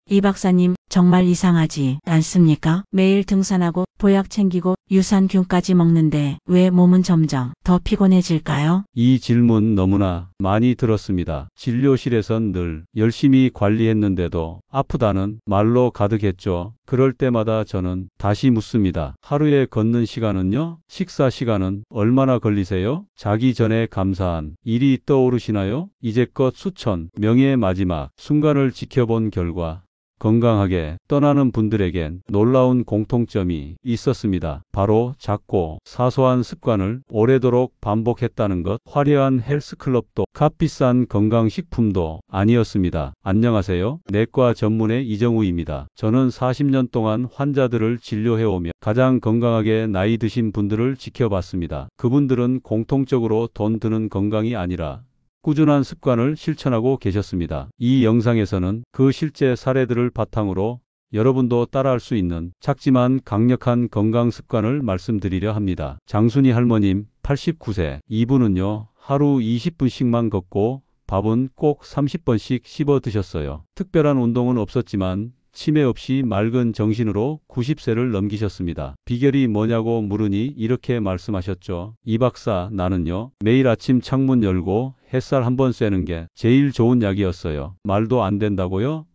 이 박사님 정말 이상하지 않습니까? 매일 등산하고 보약 챙기고 유산균까지 먹는데 왜 몸은 점점 더 피곤해질까요? 이 질문 너무나 많이 들었습니다. 진료실에선 늘 열심히 관리했는데도 아프다는 말로 가득했죠. 그럴 때마다 저는 다시 묻습니다. 하루에 걷는 시간은요? 식사 시간은 얼마나 걸리세요? 자기 전에 감사한 일이 떠오르시나요? 이제껏 수천 명의 마지막 순간을 지켜본 결과 건강하게 떠나는 분들에겐 놀라운 공통점이 있었습니다. 바로 작고 사소한 습관을 오래도록 반복했다는 것. 화려한 헬스클럽도 값비싼 건강식품도 아니었습니다. 안녕하세요. 내과 전문의 이정우입니다. 저는 40년 동안 환자들을 진료해오며 가장 건강하게 나이 드신 분들을 지켜봤습니다. 그분들은 공통적으로 돈 드는 건강이 아니라 꾸준한 습관을 실천하고 계셨습니다. 이 영상에서는 그 실제 사례들을 바탕으로 여러분도 따라할 수 있는 작지만 강력한 건강 습관을 말씀드리려 합니다. 장순이 할머님 89세. 이분은요 하루 20분씩만 걷고 밥은 꼭 30번씩 씹어 드셨어요. 특별한 운동은 없었지만 치매 없이 맑은 정신으로 90세를 넘기셨습니다. 비결이 뭐냐고 물으니 이렇게 말씀하셨죠. 이 박사, 나는요 매일 아침 창문 열고 햇살 한번 쐬는 게 제일 좋은 약이었어요. 말도 안 된다고요?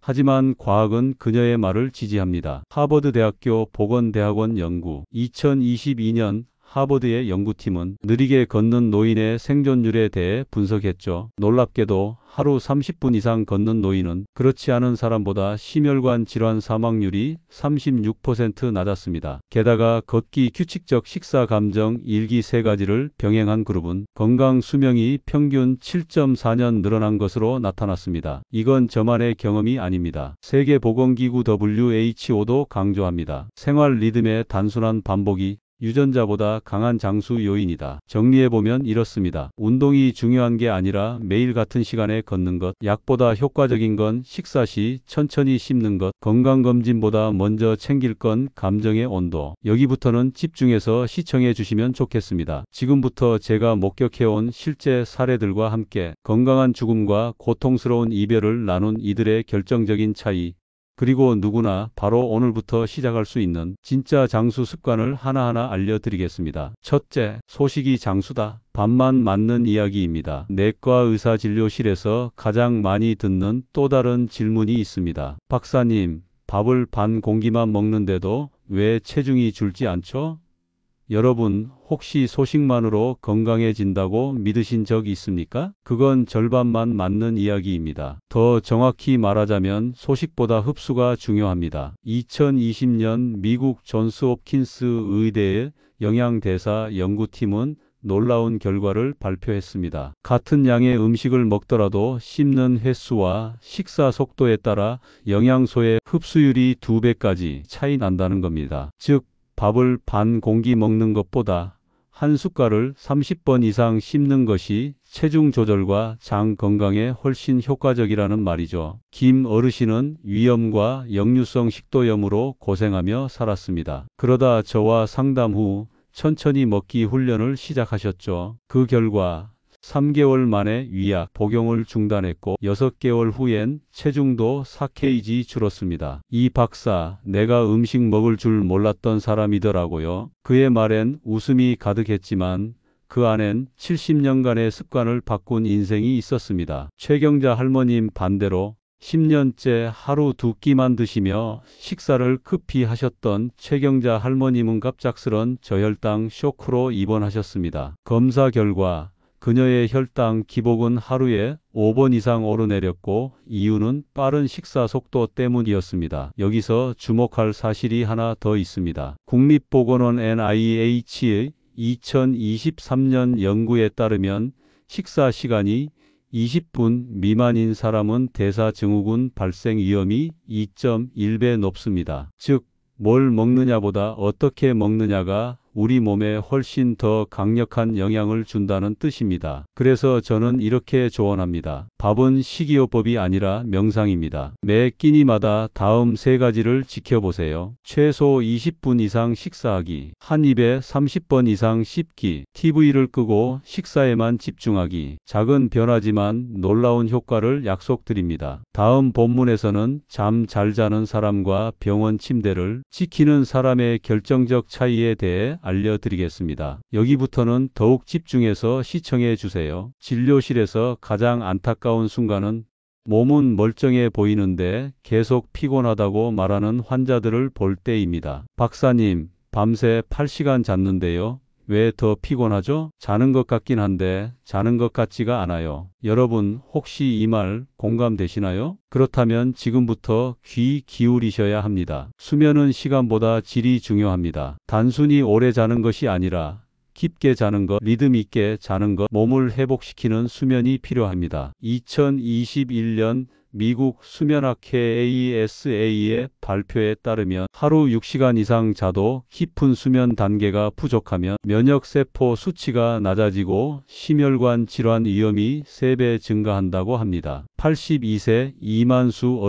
하지만 과학은 그녀의 말을 지지합니다. 하버드 대학교 보건대학원 연구. 2022년 하버드의 연구팀은 느리게 걷는 노인의 생존율에 대해 분석했죠. 놀랍게도 하루 30분 이상 걷는 노인은 그렇지 않은 사람보다 심혈관 질환 사망률이 36% 낮았습니다. 게다가 걷기, 규칙적 식사, 감정, 일기 세 가지를 병행한 그룹은 건강 수명이 평균 7.4년 늘어난 것으로 나타났습니다. 이건 저만의 경험이 아닙니다. 세계보건기구 WHO도 강조합니다. 생활 리듬의 단순한 반복이 유전자보다 강한 장수 요인이다. 정리해보면 이렇습니다. 운동이 중요한 게 아니라 매일 같은 시간에 걷는 것, 약보다 효과적인 건 식사 시 천천히 씹는 것, 건강검진보다 먼저 챙길 건 감정의 온도. 여기부터는 집중해서 시청해 주시면 좋겠습니다. 지금부터 제가 목격해온 실제 사례들과 함께 건강한 죽음과 고통스러운 이별을 나눈 이들의 결정적인 차이, 그리고 누구나 바로 오늘부터 시작할 수 있는 진짜 장수 습관을 하나하나 알려드리겠습니다. 첫째, 소식이 장수다. 밥만 맞는 이야기입니다. 내과 의사 진료실에서 가장 많이 듣는 또 다른 질문이 있습니다. 박사님, 밥을 반 공기만 먹는데도 왜 체중이 줄지 않죠? 여러분, 혹시 소식만으로 건강해진다고 믿으신 적 있습니까? 그건 절반만 맞는 이야기입니다. 더 정확히 말하자면 소식보다 흡수가 중요합니다. 2020년 미국 존스 홉킨스 의대의 영양대사 연구팀은 놀라운 결과를 발표했습니다. 같은 양의 음식을 먹더라도 씹는 횟수와 식사 속도에 따라 영양소의 흡수율이 2배까지 차이 난다는 겁니다. 즉, 밥을 반 공기 먹는 것보다 한 숟갈을 30번 이상 씹는 것이 체중 조절과 장 건강에 훨씬 효과적이라는 말이죠. 김 어르신은 위염과 역류성 식도염으로 고생하며 살았습니다. 그러다 저와 상담 후 천천히 먹기 훈련을 시작하셨죠. 그 결과 3개월 만에 위약 복용을 중단했고 6개월 후엔 체중도 4kg 줄었습니다. 이 박사, 내가 음식 먹을 줄 몰랐던 사람이더라고요. 그의 말엔 웃음이 가득했지만 그 안엔 70년간의 습관을 바꾼 인생이 있었습니다. 최경자 할머님 반대로 10년째 하루 2끼만 드시며 식사를 급히 하셨던 최경자 할머님은 갑작스런 저혈당 쇼크로 입원하셨습니다. 검사 결과 그녀의 혈당 기복은 하루에 5번 이상 오르내렸고 이유는 빠른 식사 속도 때문이었습니다. 여기서 주목할 사실이 하나 더 있습니다. 국립보건원 NIH의 2023년 연구에 따르면 식사 시간이 20분 미만인 사람은 대사증후군 발생 위험이 2.1배 높습니다. 즉, 뭘 먹느냐보다 어떻게 먹느냐가 우리 몸에 훨씬 더 강력한 영향을 준다는 뜻입니다. 그래서 저는 이렇게 조언합니다. 밥은 식이요법이 아니라 명상입니다. 매 끼니마다 다음 세 가지를 지켜보세요. 최소 20분 이상 식사하기, 한 입에 30번 이상 씹기, TV를 끄고 식사에만 집중하기. 작은 변화지만 놀라운 효과를 약속드립니다. 다음 본문에서는 잠 잘 자는 사람과 병원 침대를 지키는 사람의 결정적 차이에 대해 알려드리겠습니다. 여기부터는 더욱 집중해서 시청해 주세요. 진료실에서 가장 안타까운 순간은 몸은 멀쩡해 보이는데 계속 피곤하다고 말하는 환자들을 볼 때입니다. 박사님, 밤새 8시간 잤는데요. 왜 더 피곤하죠? 자는 것 같긴 한데 자는 것 같지가 않아요. 여러분 혹시 이 말 공감되시나요? 그렇다면 지금부터 귀 기울이셔야 합니다. 수면은 시간보다 질이 중요합니다. 단순히 오래 자는 것이 아니라 깊게 자는 것, 리듬 있게 자는 것, 몸을 회복시키는 수면이 필요합니다. 2021년 미국 수면학회 ASA의 발표에 따르면 하루 6시간 이상 자도 깊은 수면 단계가 부족하면 면역세포 수치가 낮아지고 심혈관 질환 위험이 3배 증가한다고 합니다. 82세 이만수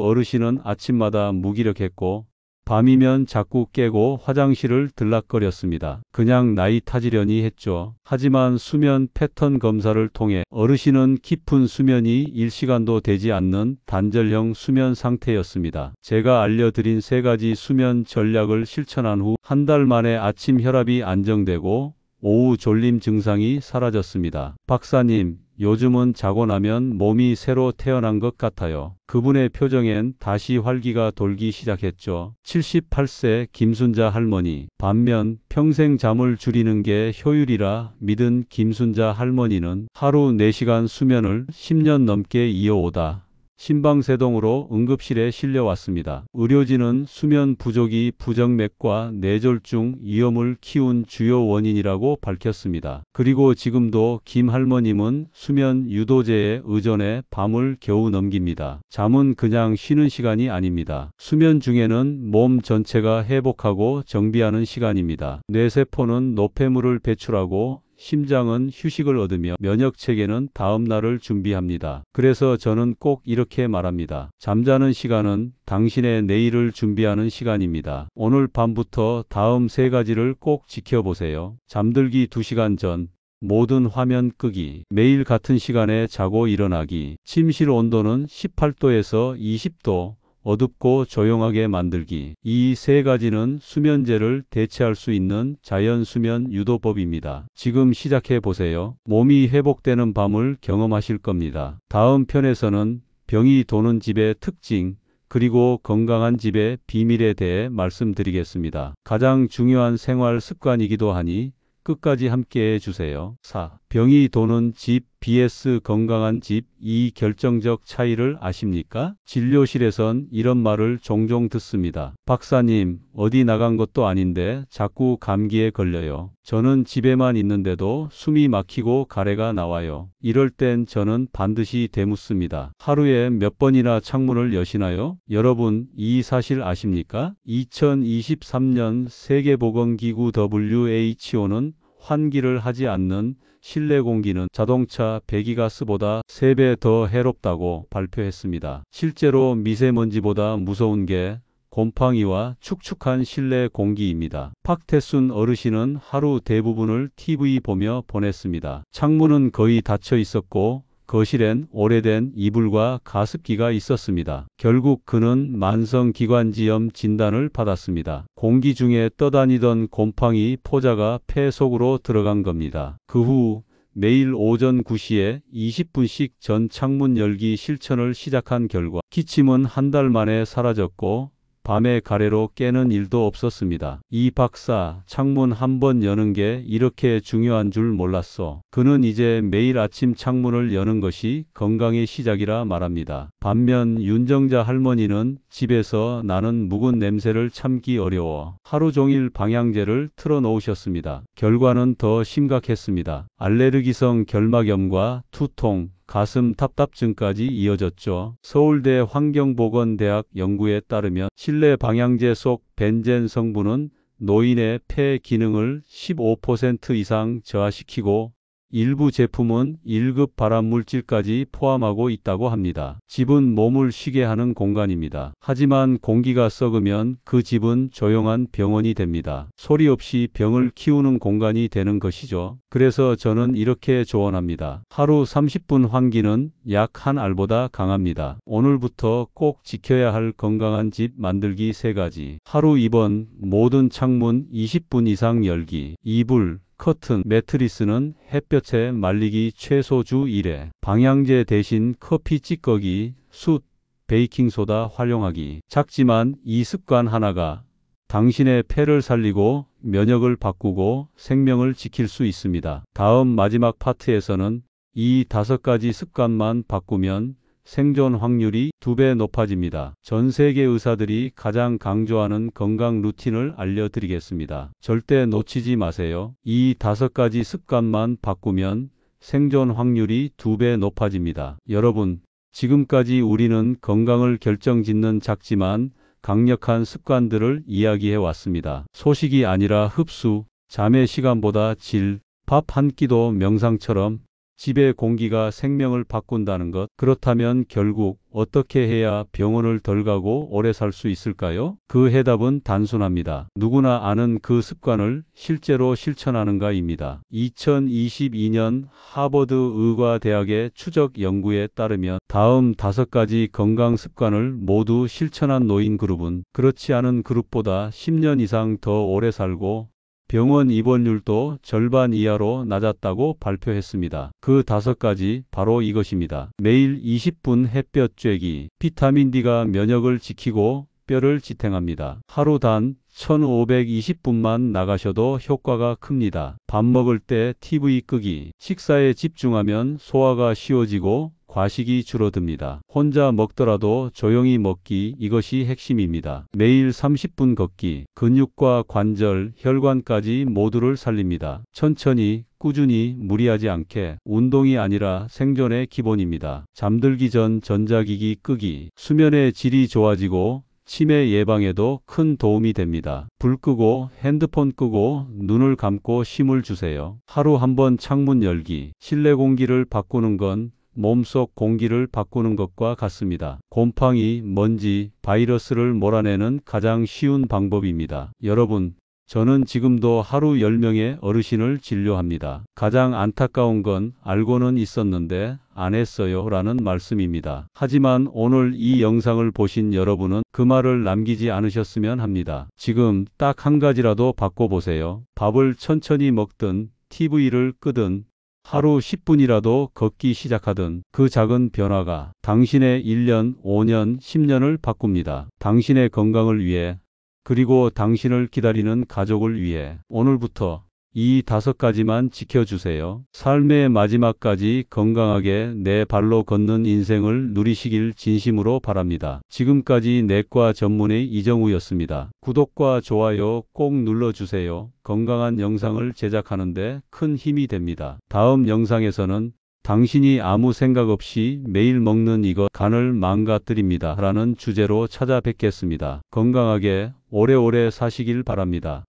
어르신은 아침마다 무기력했고 밤이면 자꾸 깨고 화장실을 들락거렸습니다. 그냥 나이 타지려니 했죠. 하지만 수면 패턴 검사를 통해 어르신은 깊은 수면이 1시간도 되지 않는 단절형 수면 상태였습니다. 제가 알려드린 3가지 수면 전략을 실천한 후 한 달 만에 아침 혈압이 안정되고 오후 졸림 증상이 사라졌습니다. 박사님, 요즘은 자고 나면 몸이 새로 태어난 것 같아요. 그분의 표정엔 다시 활기가 돌기 시작했죠. 78세 김순자 할머니. 반면 평생 잠을 줄이는 게 효율이라 믿은 김순자 할머니는 하루 4시간 수면을 10년 넘게 이어오다 심방세동으로 응급실에 실려왔습니다. 의료진은 수면 부족이 부정맥과 뇌졸중 위험을 키운 주요 원인이라고 밝혔습니다. 그리고 지금도 김 할머님은 수면 유도제에 의존해 밤을 겨우 넘깁니다. 잠은 그냥 쉬는 시간이 아닙니다. 수면 중에는 몸 전체가 회복하고 정비하는 시간입니다. 뇌세포는 노폐물을 배출하고 심장은 휴식을 얻으며 면역체계는 다음 날을 준비합니다. 그래서 저는 꼭 이렇게 말합니다. 잠자는 시간은 당신의 내일을 준비하는 시간입니다. 오늘 밤부터 다음 3가지를 꼭 지켜보세요. 잠들기 2시간 전 모든 화면 끄기, 매일 같은 시간에 자고 일어나기, 침실 온도는 18도에서 20도, 어둡고 조용하게 만들기. 이 3가지는 수면제를 대체할 수 있는 자연 수면 유도법입니다. 지금 시작해 보세요. 몸이 회복되는 밤을 경험하실 겁니다. 다음 편에서는 병이 도는 집의 특징, 그리고 건강한 집의 비밀에 대해 말씀드리겠습니다. 가장 중요한 생활 습관이기도 하니 끝까지 함께 해주세요. 4. 병이 도는 집 vs 건강한 집, 이 결정적 차이를 아십니까? 진료실에선 이런 말을 종종 듣습니다. 박사님, 어디 나간 것도 아닌데 자꾸 감기에 걸려요. 저는 집에만 있는데도 숨이 막히고 가래가 나와요. 이럴 땐 저는 반드시 되묻습니다. 하루에 몇 번이나 창문을 여시나요? 여러분, 이 사실 아십니까? 2023년 세계보건기구 WHO는 환기를 하지 않는 실내 공기는 자동차 배기가스보다 3배 더 해롭다고 발표했습니다. 실제로 미세먼지보다 무서운 게 곰팡이와 축축한 실내 공기입니다. 박태순 어르신은 하루 대부분을 TV 보며 보냈습니다. 창문은 거의 닫혀 있었고 거실엔 오래된 이불과 가습기가 있었습니다. 결국 그는 만성기관지염 진단을 받았습니다. 공기 중에 떠다니던 곰팡이 포자가 폐 속으로 들어간 겁니다. 그 후 매일 오전 9시에 20분씩 전 창문 열기 실천을 시작한 결과 기침은 한 달 만에 사라졌고 밤에 가래로 깨는 일도 없었습니다. 이 박사, 창문 한 번 여는 게 이렇게 중요한 줄 몰랐어. 그는 이제 매일 아침 창문을 여는 것이 건강의 시작이라 말합니다. 반면 윤정자 할머니는 집에서 나는 묵은 냄새를 참기 어려워 하루 종일 방향제를 틀어놓으셨습니다. 결과는 더 심각했습니다. 알레르기성 결막염과 두통, 가슴 답답증까지 이어졌죠. 서울대 환경보건대학 연구에 따르면 실내 방향제 속 벤젠 성분은 노인의 폐 기능을 15% 이상 저하시키고 일부 제품은 1급 발암물질까지 포함하고 있다고 합니다. 집은 몸을 쉬게 하는 공간입니다. 하지만 공기가 썩으면 그 집은 조용한 병원이 됩니다. 소리 없이 병을 키우는 공간이 되는 것이죠. 그래서 저는 이렇게 조언합니다. 하루 30분 환기는 약 한 알보다 강합니다. 오늘부터 꼭 지켜야 할 건강한 집 만들기 3가지. 하루 2번 모든 창문 20분 이상 열기. 이불, 커튼, 매트리스는 햇볕에 말리기 최소 주 1회. 방향제 대신 커피 찌꺼기, 숯, 베이킹소다 활용하기. 작지만 이 습관 하나가 당신의 폐를 살리고 면역을 바꾸고 생명을 지킬 수 있습니다. 다음 마지막 파트에서는 이 5가지 습관만 바꾸면 생존 확률이 2배 높아집니다. 전 세계 의사들이 가장 강조하는 건강 루틴을 알려드리겠습니다. 절대 놓치지 마세요. 이 5가지 습관만 바꾸면 생존 확률이 2배 높아집니다. 여러분, 지금까지 우리는 건강을 결정짓는 작지만 강력한 습관들을 이야기해 왔습니다. 소식이 아니라 흡수, 잠의 시간보다 질, 밥 한 끼도 명상처럼 집의 공기가 생명을 바꾼다는 것. 그렇다면 결국 어떻게 해야 병원을 덜 가고 오래 살 수 있을까요? 그 해답은 단순합니다. 누구나 아는 그 습관을 실제로 실천하는가입니다. 2022년 하버드 의과대학의 추적 연구에 따르면 다음 5가지 건강 습관을 모두 실천한 노인 그룹은 그렇지 않은 그룹보다 10년 이상 더 오래 살고 병원 입원율도 절반 이하로 낮았다고 발표했습니다. 그 5가지 바로 이것입니다. 매일 20분 햇볕 쬐기. 비타민 D가 면역을 지키고 뼈를 지탱합니다. 하루 단 1520분만 나가셔도 효과가 큽니다. 밥 먹을 때 TV 끄기. 식사에 집중하면 소화가 쉬워지고 과식이 줄어듭니다. 혼자 먹더라도 조용히 먹기. 이것이 핵심입니다. 매일 30분 걷기. 근육과 관절, 혈관까지 모두를 살립니다. 천천히, 꾸준히, 무리하지 않게. 운동이 아니라 생존의 기본입니다. 잠들기 전 전자기기 끄기. 수면의 질이 좋아지고 치매 예방에도 큰 도움이 됩니다. 불 끄고 핸드폰 끄고 눈을 감고 힘을 주세요. 하루 한 번 창문 열기. 실내 공기를 바꾸는 건 몸속 공기를 바꾸는 것과 같습니다. 곰팡이, 먼지, 바이러스를 몰아내는 가장 쉬운 방법입니다. 여러분, 저는 지금도 하루 10명의 어르신을 진료합니다. 가장 안타까운 건 알고는 있었는데 안 했어요 라는 말씀입니다. 하지만 오늘 이 영상을 보신 여러분은 그 말을 남기지 않으셨으면 합니다. 지금 딱 한 가지라도 바꿔보세요. 밥을 천천히 먹든 TV를 끄든 하루 10분이라도 걷기 시작하든 그 작은 변화가 당신의 1년, 5년, 10년을 바꿉니다. 당신의 건강을 위해, 그리고 당신을 기다리는 가족을 위해. 오늘부터 이 5가지만 지켜주세요. 삶의 마지막까지 건강하게 내 발로 걷는 인생을 누리시길 진심으로 바랍니다. 지금까지 내과 전문의 이정우였습니다. 구독과 좋아요 꼭 눌러주세요. 건강한 영상을 제작하는데 큰 힘이 됩니다. 다음 영상에서는 당신이 아무 생각 없이 매일 먹는 이것 간을 망가뜨립니다 라는 주제로 찾아뵙겠습니다. 건강하게 오래오래 사시길 바랍니다.